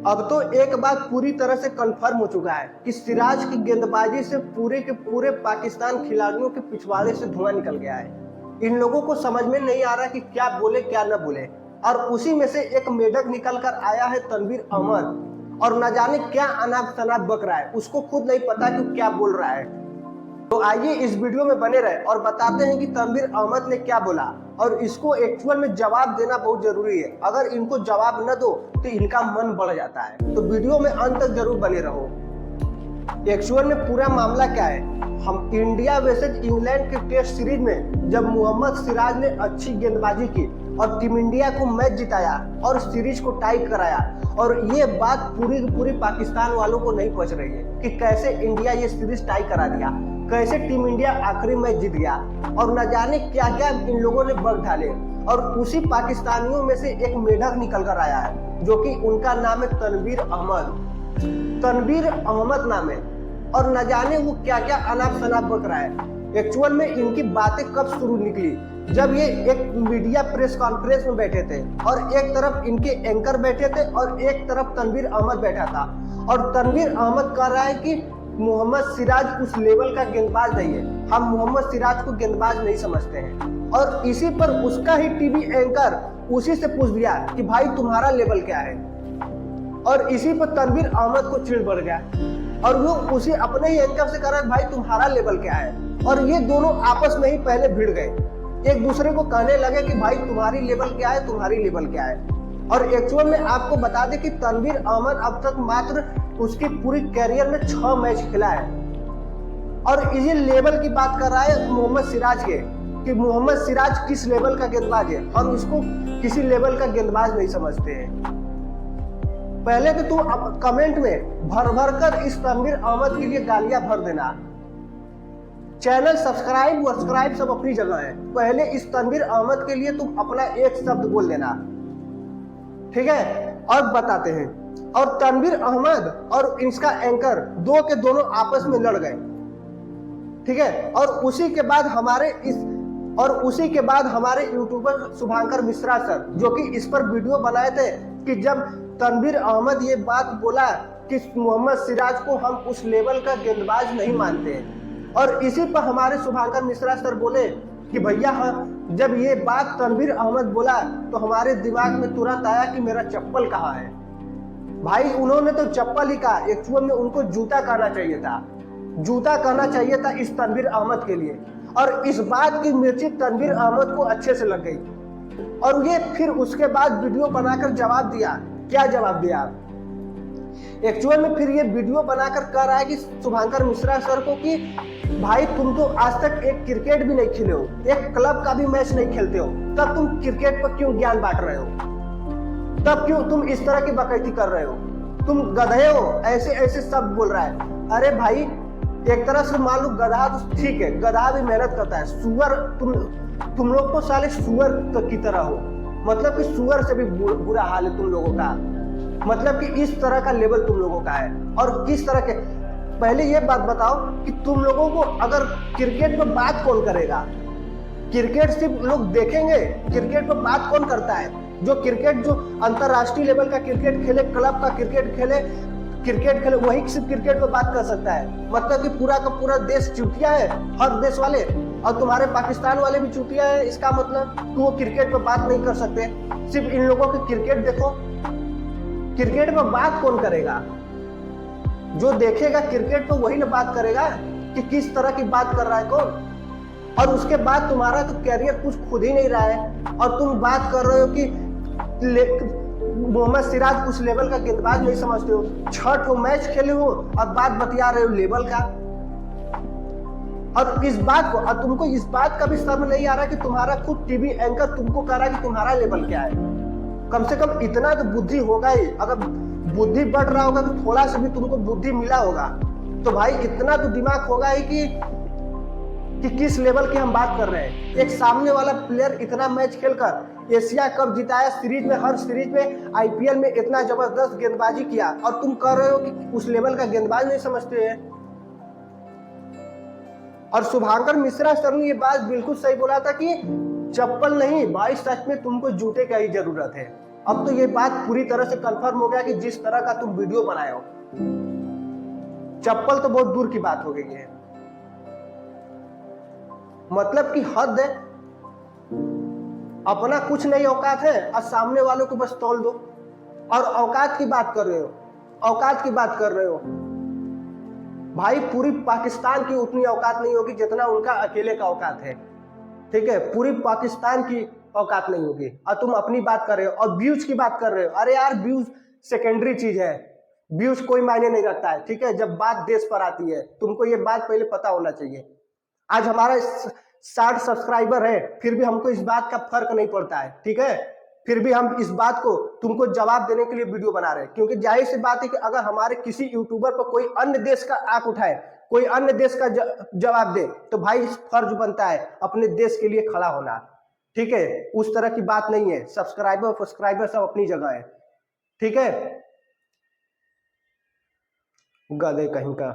अब तो एक बात पूरी तरह से कंफर्म हो चुका है कि सिराज की गेंदबाजी से पूरे के पूरे पाकिस्तान खिलाड़ियों के पिछवाड़े से धुआं निकल गया है। इन लोगों को समझ में नहीं आ रहा कि क्या बोले क्या न बोले, और उसी में से एक मेढक निकल कर आया है तनवीर अहमद, और न जाने क्या अनाप शनाप बक रहा है, उसको खुद नहीं पता कि क्या बोल रहा है। तो आइए इस वीडियो में बने रहे और बताते हैं कि तनवीर अहमद ने क्या बोला, और इसको एक्चुअल में जवाब देना बहुत जरूरी है। अगर इनको जवाब न दो तो इनका मन बढ़ जाता है। तो वीडियो में अंत तक जरूर बने रहो। एक्चुअल में पूरा मामला क्या है, हम इंडिया वर्सेज इंग्लैंड के टेस्ट सीरीज में जब मोहम्मद सिराज ने अच्छी गेंदबाजी की और टीम इंडिया को मैच जिताया और सीरीज को टाई कराया, और ये बात पूरी पाकिस्तान वालों को नहीं पहुंच रही है कि कैसे इंडिया ये सीरीज टाई करा दिया, कैसे टीम इंडिया आखिरी मैच जीत गया, और न जाने क्या क्या इन लोगों ने बग डाले। और उसी पाकिस्तानियों में से एक मेढक निकल कर आया है, जो कि उनका नाम है तनवीर अहमद। तनवीर अहमद नाम है, और न जाने वो क्या क्या अनाप शनाप बक रहा है। एक्चुअल में इनकी बातें कब शुरू निकली, जब ये एक मीडिया प्रेस कॉन्फ्रेंस में बैठे थे और एक तरफ इनके एंकर बैठे थे और एक तरफ तनवीर अहमद बैठा था, और तनवीर अहमद कह रहा है कि मोहम्मद सिराज उस लेवल का गेंदबाज नहीं है, हम मोहम्मद सिराज को गेंदबाज नहीं समझते हैं। और इसी पर उसका ही टीवी एंकर उसी से पूछ दिया कि भाई तुम्हारा लेवल क्या है, और इसी पर तनवीर अहमद को चिढ़ बढ़ गया, और वो उसी अपने ही एंकर से कह रहा है भाई तुम्हारा लेवल क्या है। और ये दोनों आपस में ही पहले भिड़ गए, एक दूसरे को कहने लगे कि भाई तुम्हारी लेवल क्या है, तुम्हारी लेवल क्या है। और एक्चुअल में आपको बता दें कि तनवीर अहमद अब तक मात्र उसकी पूरी कैरियर में 6 मैच खेला है, और ये लेवल की बात कर रहा है मोहम्मद सिराज के कि मोहम्मद सिराज किस लेवल का गेंदबाज है। हम इसको किसी लेवल का गेंदबाज नहीं समझते हैं। पहले तो तुम कमेंट में भर भर कर इस तनवीर अहमद के लिए गालियां भर देना। चैनल सब्सक्राइब सब अपनी जगह है, पहले इस तनवीर अहमद के लिए तुम अपना एक शब्द बोल देना, ठीक है। और बताते हैं, और तनवीर अहमद और इसका एंकर दो के दोनों आपस में लड़ गए, ठीक है। और उसी के बाद हमारे यूट्यूबर शुभांकर मिश्रा सर, जो कि इस पर वीडियो बनाए थे कि जब तनवीर अहमद ये बात बोला कि मोहम्मद सिराज को हम उस लेवल का गेंदबाज नहीं मानते, और इसी पर हमारे शुभांकर मिश्रा सर बोले कि भैया जब ये बात तनवीर अहमद बोला तो हमारे दिमाग में तुरंत आया कि मेरा चप्पल कहाँ है। भाई उन्होंने तो चप्पल ही कहा, एक्चुअल में उनको जूता कहना चाहिए था, जूता कहना चाहिए था इस तनवीर अहमद के लिए। और इस बात की मिर्ची तनवीर अहमद को अच्छे से लग गई, और ये फिर उसके बाद वीडियो बनाकर जवाब दिया। क्या जवाब दिया? एक्चुअल में फिर ये वीडियो बनाकर कह रहा है कि शुभांकर मिश्रा सर को कि भाई तुम तो आज तक एक क्रिकेट भी नहीं खेले हो, एक क्लब का भी मैच नहीं खेलते हो, तब तुम क्रिकेट पर क्यों ज्ञान बांट रहे हो, तब क्यों तुम इस तरह की बकैती कर रहे हो, तुम गधे हो, ऐसे ऐसे शब्द बोल रहा है। अरे भाई एक तरह से मान लो गधा तो ठीक है, गधा भी मेहनत करता है, सुअर तुम लोग तो साले सुअर की तरह हो, मतलब कि सुअर से भी बुरा हाल है तुम लोगों का, मतलब कि इस तरह का लेवल तुम लोगों का है। और किस तरह के, पहले ये बात बताओ कि तुम लोगों को अगर क्रिकेट पर बात कौन करेगा, क्रिकेट सिर्फ लोग देखेंगे, क्रिकेट पर बात कौन करता है? जो क्रिकेट जो अंतरराष्ट्रीय लेवल का क्रिकेट खेले, क्लब का क्रिकेट खेले वही सिर्फ क्रिकेट पर बात कर सकता है। मतलब कि पूरा का पूरा देश चूतिया है, हर देश वाले, और तुम्हारे पाकिस्तान वाले भी चूतिया है, इसका मतलब कि वो क्रिकेट पर बात नहीं कर सकते। सिर्फ इन लोगों की क्रिकेट देखो, क्रिकेट पर बात कौन करेगा? जो देखेगा क्रिकेट तो वही ना बात करेगा कि किस तरह की बात कर रहा है कौन। और उसके बाद तुम्हारा तो कैरियर कुछ खुद ही नहीं रहा है, और तुम बात कर रहे हो कि मोहम्मद सिराज उस लेवल का गेंदबाज नहीं समझते हो। 6 ठो मैच खेले हो और बात बतिया रहे हो लेवल का। और इस बात को, और तुमको इस बात का भी समझ नहीं आ रहा कि तुम्हारा खुद टीवी एंकर तुमको कह रहा है कि तुम्हारा लेवल क्या है। कम से कम इतना तो बुद्धि होगा ही, अगर बुद्धि बढ़ रहा होगा तो थोड़ा सा भी तुमको बुद्धि मिला होगा, तो भाई इतना तो दिमाग होगा ही कि किस लेवल की हम बात कर रहे हैं। एक सामने वाला प्लेयर इतना मैच खेलकर एशिया कप जिताया, सीरीज में, हर सीरीज में, आईपीएल में इतना जबरदस्त गेंदबाजी किया, और तुम कह रहे हो कि उस लेवल का गेंदबाज नहीं समझते हैं। और शुभांकर मिश्रा सर ने ये बात बिल्कुल सही बोला था कि चप्पल नहीं भाई, सच में तुमको जूते का ही जरूरत है। अब तो ये बात पूरी तरह से कंफर्म हो गया कि जिस तरह का तुम वीडियो बनाए हो, चप्पल तो बहुत दूर की बात हो गई है। मतलब कि हद है, अपना कुछ नहीं औकात है और सामने वालों को बस तौल दो। और औकात की बात कर रहे हो, औकात की बात कर रहे हो भाई, पूरी पाकिस्तान की उतनी औकात नहीं होगी जितना उनका अकेले का औकात है। ठीक है, पूरी पाकिस्तान की औकात नहीं होगी और तुम अपनी बात कर रहे हो और व्यूज की बात कर रहे हो। अरे यार, व्यूज सेकेंडरी चीज है, व्यूज कोई मायने नहीं रखता है। ठीक है, जब बात देश पर आती है, तुमको ये बात पहले पता होना चाहिए। आज हमारा 60 सब्सक्राइबर है, फिर भी हमको इस बात का फर्क नहीं पड़ता है। ठीक है, फिर भी हम इस बात को तुमको जवाब देने के लिए वीडियो बना रहे हैं, क्योंकि जाहिर सी बात है कि अगर हमारे किसी यूट्यूबर पर कोई अन्य देश का आंख उठाए, कोई अन्य देश का जवाब दे, तो भाई फर्ज बनता है अपने देश के लिए खड़ा होना। ठीक है, उस तरह की बात नहीं है। सब्सक्राइबर सब अपनी जगह है। ठीक है, गधे कहीं का।